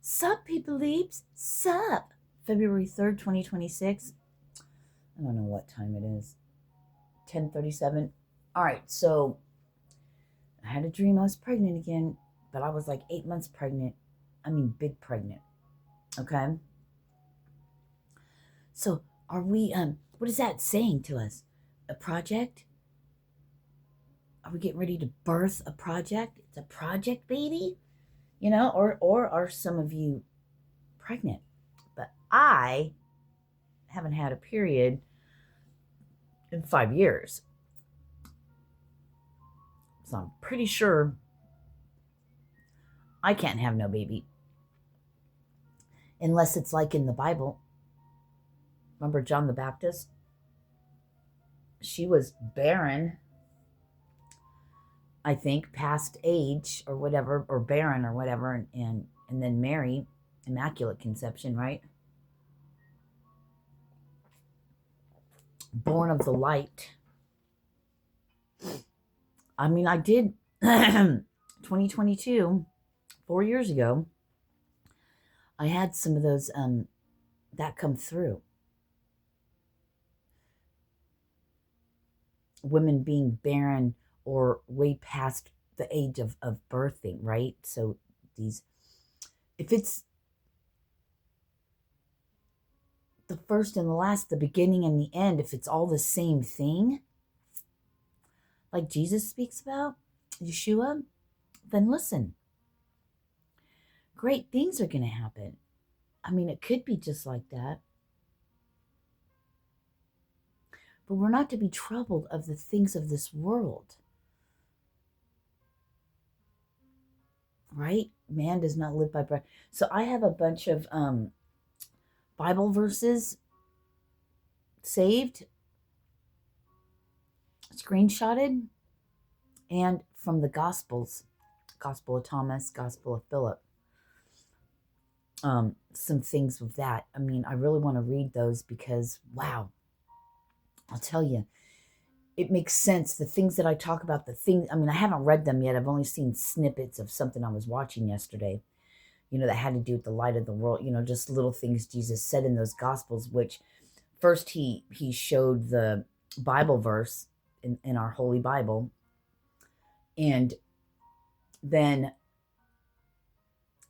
Sup, people leaps? Sup? February 3rd, 2026. I don't know what time it is. 10:37. All right, so I had a dream I was pregnant again, but I was like 8 months pregnant. I mean, big pregnant. Okay? So are we, what is that saying to us? A project? Are we getting ready to birth a project? It's a project, baby? You know, or are some of you pregnant? But I haven't had a period in 5 years. So I'm pretty sure I can't have no baby. Unless it's like in the Bible. Remember John the Baptist? She was barren, I think, past age or whatever, or barren or whatever, and then Mary, immaculate conception, right? Born of the light. I mean, I did 2022, 4 years ago, I had some of those that come through. Women being barren or way past the age of birthing, right? So these, if it's the first and the last, the beginning and the end, if it's all the same thing, like Jesus speaks about, Yeshua, then listen, great things are going to happen. I mean, it could be just like that. But we're not to be troubled of the things of this world. Right? Man does not live by bread. So I have a bunch of Bible verses saved, screenshotted, and from the Gospels. Gospel of Thomas, Gospel of Philip. Some things with that. I mean, I really want to read those because, wow, I'll tell you, it makes sense. The things that I talk about, I mean, I haven't read them yet. I've only seen snippets of something I was watching yesterday, you know, that had to do with the light of the world, you know, just little things Jesus said in those Gospels, which first he showed the Bible verse in our Holy Bible. And then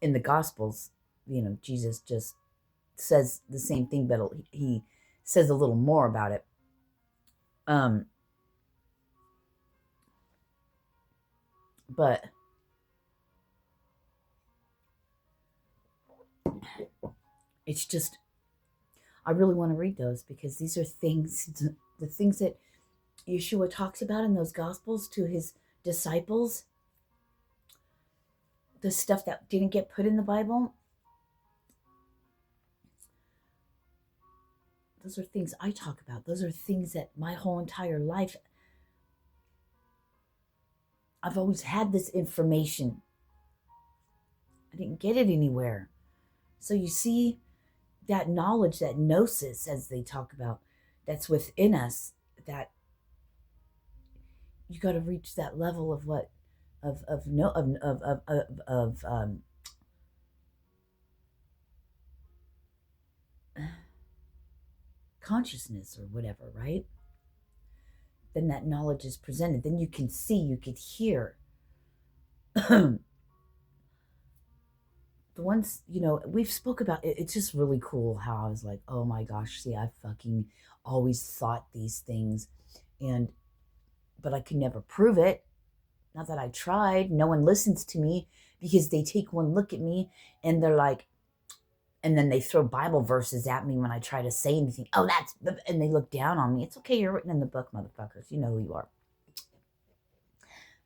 in the Gospels, you know, Jesus just says the same thing, but he says a little more about it. But it's just, I really want to read those because these are things, the things that Yeshua talks about in those Gospels to his disciples, the stuff that didn't get put in the Bible. Those are things I talk about. Those are things that my whole entire life, I've always had this information. I didn't get it anywhere. So you see, that knowledge, that gnosis, as they talk about, that's within us, that you got to reach that level of what, of consciousness or whatever, right? Then that knowledge is presented. Then you can see, you could hear. The ones, you know, we've spoke about it. It's just really cool how I was like, oh my gosh, see, I fucking always thought these things, but I could never prove it. Not that I tried. No one listens to me because they take one look at me and they're like, and then they throw Bible verses at me when I try to say anything. Oh, and they look down on me. It's okay. You're written in the book, motherfuckers. You know who you are.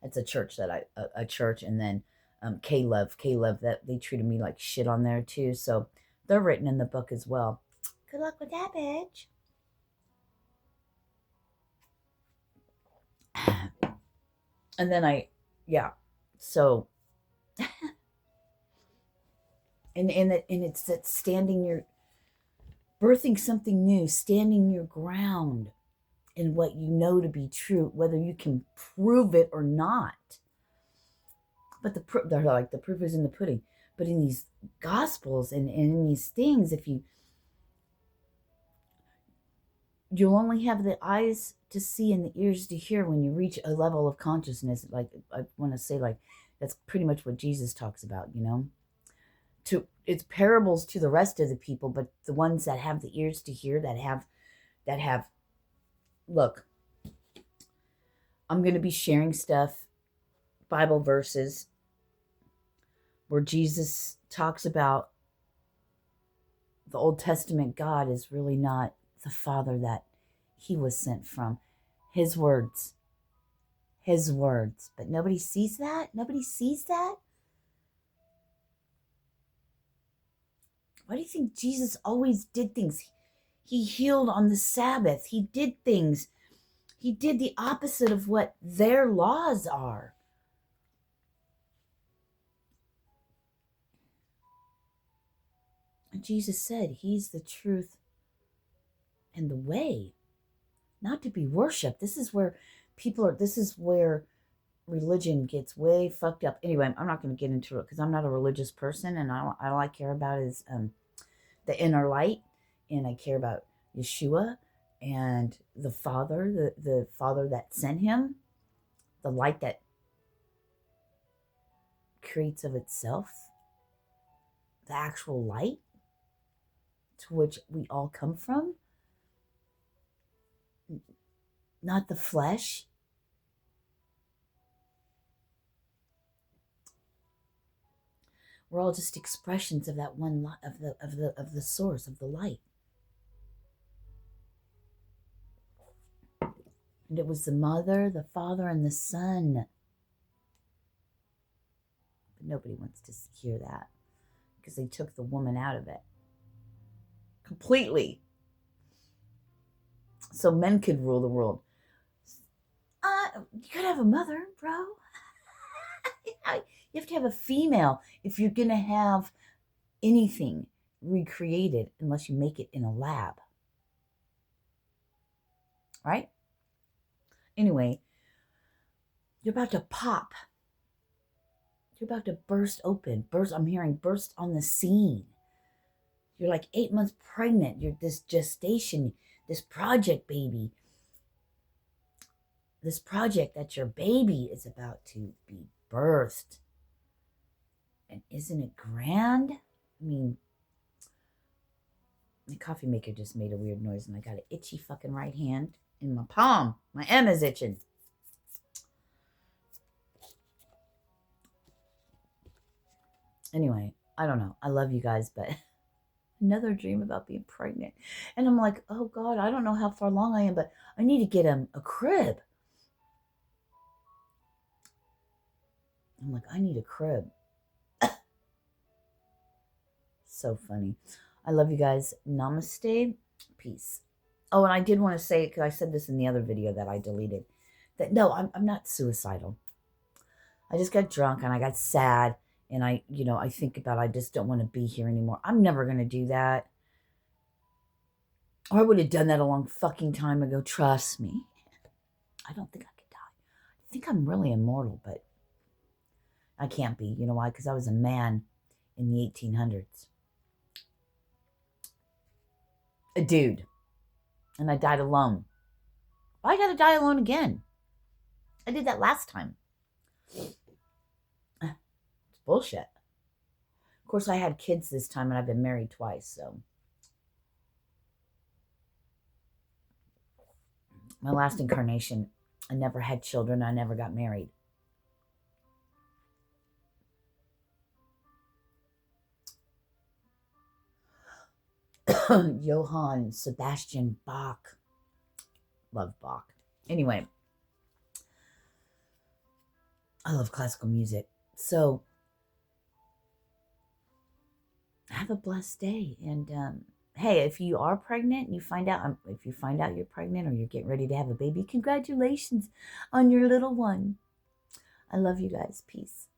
It's a church a church. And then K-Love, that they treated me like shit on there too. So they're written in the book as well. Good luck with that, bitch. And then so and it's that birthing something new, standing your ground in what you know to be true, whether you can prove it or not. But they're like, the proof is in the pudding. But in these gospels and in these things, you'll only have the eyes to see and the ears to hear when you reach a level of consciousness. Like, I want to say, like, that's pretty much what Jesus talks about, it's parables to the rest of the people, but the ones that have the ears to hear, that have, look, I'm going to be sharing stuff, Bible verses, where Jesus talks about the Old Testament God is really not the Father that he was sent from. His words. But nobody sees that. Why do you think Jesus always did things? He healed on the Sabbath. He did things. He did the opposite of what their laws are. And Jesus said he's the truth and the way, not to be worshipped. This is where religion gets way fucked up. Anyway, I'm not going to get into it because I'm not a religious person, and all I care about is the inner light, and I care about Yeshua and the Father, the Father that sent him, the light that creates of itself, the actual light to which we all come from, not the flesh. We're all just expressions of that one of the source of the light. And it was the Mother, the Father, and the Son. But nobody wants to hear that because they took the woman out of it completely. So men could rule the world. You could have a mother, bro. You have to have a female if you're going to have anything recreated, unless you make it in a lab. Right? Anyway, you're about to pop. You're about to burst open. I'm hearing burst on the scene. You're like 8 months pregnant. You're this gestation, this project baby. This project that your baby is about to be birthed. And isn't it grand? I mean, the coffee maker just made a weird noise and I got an itchy fucking right hand in my palm. My M is itching. Anyway, I don't know. I love you guys, but another dream about being pregnant. And I'm like, oh God, I don't know how far along I am, but I need to get a crib. I'm like, I need a crib. So funny. I love you guys. Namaste. Peace. Oh, and I did want to say, because I said this in the other video that I deleted, that no, I'm not suicidal. I just got drunk and I got sad. And I think about, I just don't want to be here anymore. I'm never going to do that. Or I would have done that a long fucking time ago. Trust me. I don't think I could die. I think I'm really immortal, but I can't be. You know why? Because I was a man in the 1800s. A dude. And I died alone. I got to die alone again. I did that last time. It's bullshit. Of course, I had kids this time and I've been married twice, so. My last incarnation, I never had children. I never got married. Johann Sebastian Bach. Love Bach. Anyway, I love classical music. So, have a blessed day. And hey, if you are pregnant and you find out you're pregnant or you're getting ready to have a baby, congratulations on your little one. I love you guys. Peace.